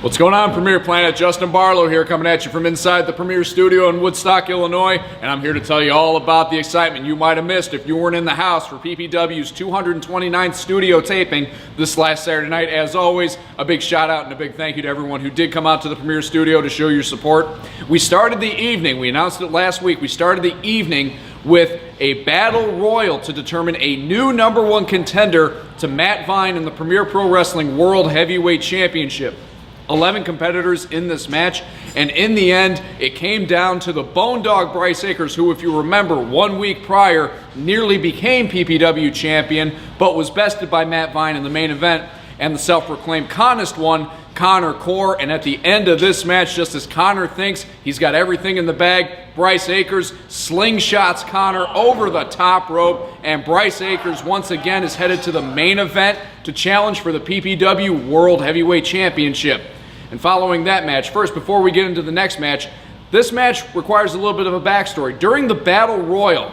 What's going on, Premier Planet? Justin Barlow here, coming at you from inside the Premier Studio in Woodstock, Illinois, and I'm here to tell you all about the excitement you might have missed if you weren't in the house for PPW's 229th studio taping this last Saturday night. As always, a big shout out and a big thank you to everyone who did come out to the Premier Studio to show your support. We started the evening, we announced it last week, we started the evening with a battle royal to determine a new #1 contender to Matt Vine in the Premier Pro Wrestling World Heavyweight Championship. 11 competitors in this match, and in the end, it came down to the Bone Dog Bryce Akers, who, if you remember, 1 week prior nearly became PPW champion, but was bested by Matt Vine in the main event, and the self-proclaimed Conest one, Connor Corr. And at the end of this match, just as Connor thinks he's got everything in the bag, Bryce Akers slingshots Connor over the top rope, and Bryce Akers once again is headed to the main event to challenge for the PPW World Heavyweight Championship. And following that match, first, before we get into the next match, this match requires a little bit of a backstory. During the Battle Royal,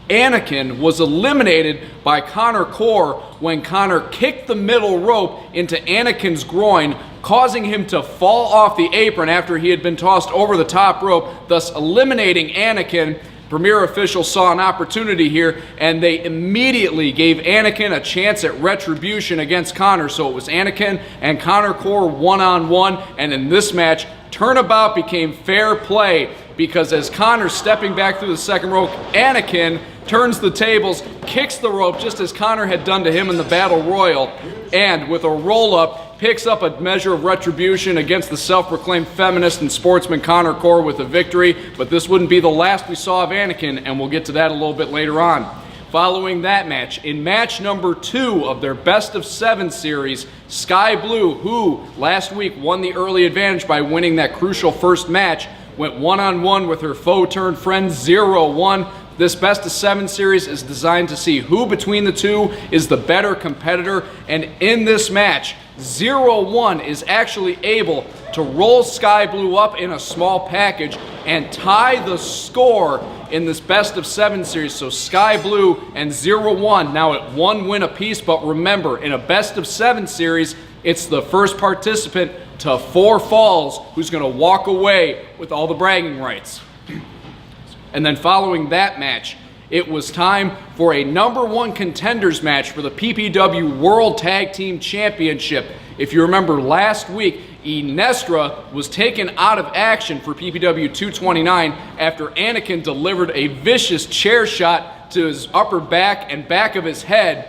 Anakin was eliminated by Connor Corr when Connor kicked the middle rope into Anakin's groin, causing him to fall off the apron after he had been tossed over the top rope, thus eliminating Anakin. Premier officials saw an opportunity here, and they immediately gave Anakin a chance at retribution against Connor. So it was Anakin and Connor Corr one-on-one, and in this match, turnabout became fair play, because as Connor's stepping back through the second rope, Anakin turns the tables, kicks the rope just as Connor had done to him in the Battle Royal, and with a roll-up, picks up a measure of retribution against the self-proclaimed feminist and sportsman Connor Corr with a victory. But this wouldn't be the last we saw of Anakin, and we'll get to that a little bit later on. Following that match, in match number 2 of their Best of 7 series, Sky Blue, who last week won the early advantage by winning that crucial first match, went one-on-one with her foe-turned-friend 0-1. This Best of 7 series is designed to see who between the two is the better competitor, and in this match, 0-1 is actually able to roll Sky Blue up in a small package and tie the score in this Best of 7 series. So Sky Blue and 0-1 now at 1 win apiece, but remember, in a Best of 7 series, it's the first participant to 4 falls who's going to walk away with all the bragging rights. And then following that match, it was time for a #1 contenders match for the PPW World Tag Team Championship. If you remember last week, Inestra was taken out of action for PPW 229 after Anakin delivered a vicious chair shot to his upper back and back of his head.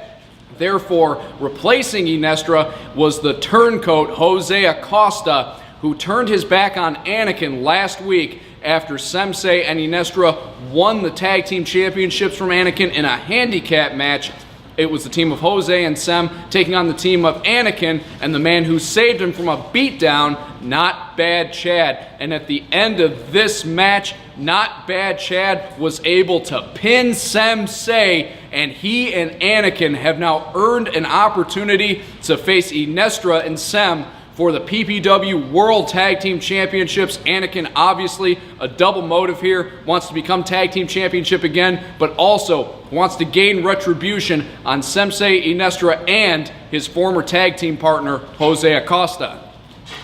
Therefore, replacing Inestra was the turncoat Jose Acosta, who turned his back on Anakin last week after Sensei and Inestra won the tag team championships from Anakin in a handicap match. It was the team of Jose and Sem taking on the team of Anakin, and the man who saved him from a beatdown, Not Bad Chad. And at the end of this match, Not Bad Chad was able to pin Sensei, and he and Anakin have now earned an opportunity to face Inestra and Sem for the PPW World Tag Team Championships. Anakin, obviously a double motive here, wants to become Tag Team Championship again, but also wants to gain retribution on Sensei, Inestra, and his former tag team partner, Jose Acosta.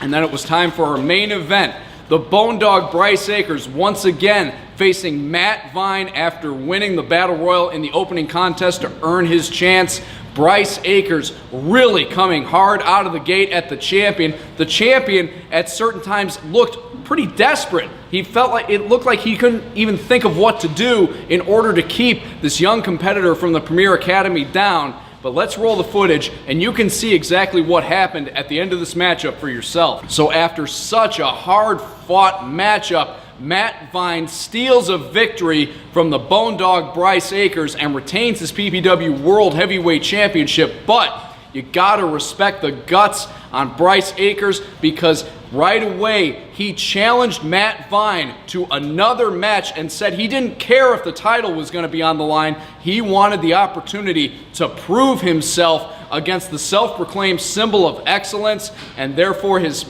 And then it was time for our main event. The Bone Dog Bryce Akers once again facing Matt Vine after winning the Battle Royal in the opening contest to earn his chance. Bryce Akers really coming hard out of the gate at the champion. The champion at certain times looked pretty desperate. He felt like it looked like he couldn't even think of what to do in order to keep this young competitor from the Premier Academy down. But let's roll the footage and you can see exactly what happened at the end of this matchup for yourself. So after such a hard-fought matchup, Matt Vine steals a victory from the Bone Dog Bryce Akers and retains his PPW World Heavyweight Championship. But you gotta respect the guts on Bryce Akers, because right away he challenged Matt Vine to another match and said he didn't care if the title was gonna be on the line. He wanted the opportunity to prove himself against the self-proclaimed symbol of excellence, and therefore his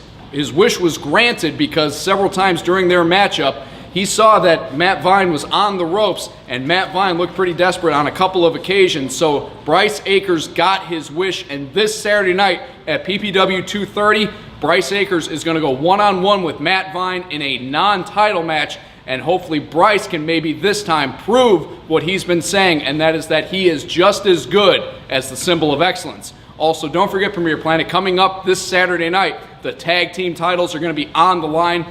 wish was granted, because several times during their matchup, he saw that Matt Vine was on the ropes, and Matt Vine looked pretty desperate on a couple of occasions. So Bryce Akers got his wish, and this Saturday night at PPW 230, Bryce Akers is going to go one-on-one with Matt Vying in a non-title match, and hopefully Bryce can maybe this time prove what he's been saying, and that is that he is just as good as the symbol of excellence. Also, don't forget Premier Planet, coming up this Saturday night, the tag team titles are going to be on the line.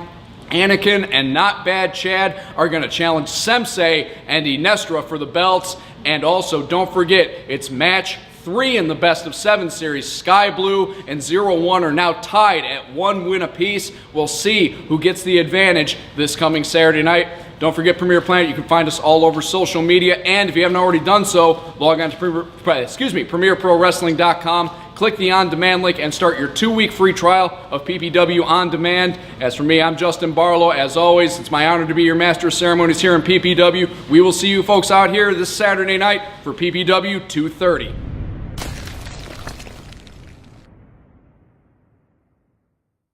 Anakin and Not Bad Chad are going to challenge Sensei and Inestra for the belts. And also, don't forget, it's match 3 in the best of 7 series. Sky Blue and 0-1 are now tied at 1 win apiece. We'll see who gets the advantage this coming Saturday night. Don't forget Premier Planet. You can find us all over social media. And if you haven't already done so, log on to PremierProWrestling.com. Click the on-demand link and start your 2-week free trial of PPW On Demand. As for me, I'm Justin Barlow. As always, it's my honor to be your master of ceremonies here in PPW. We will see you folks out here this Saturday night for PPW 230.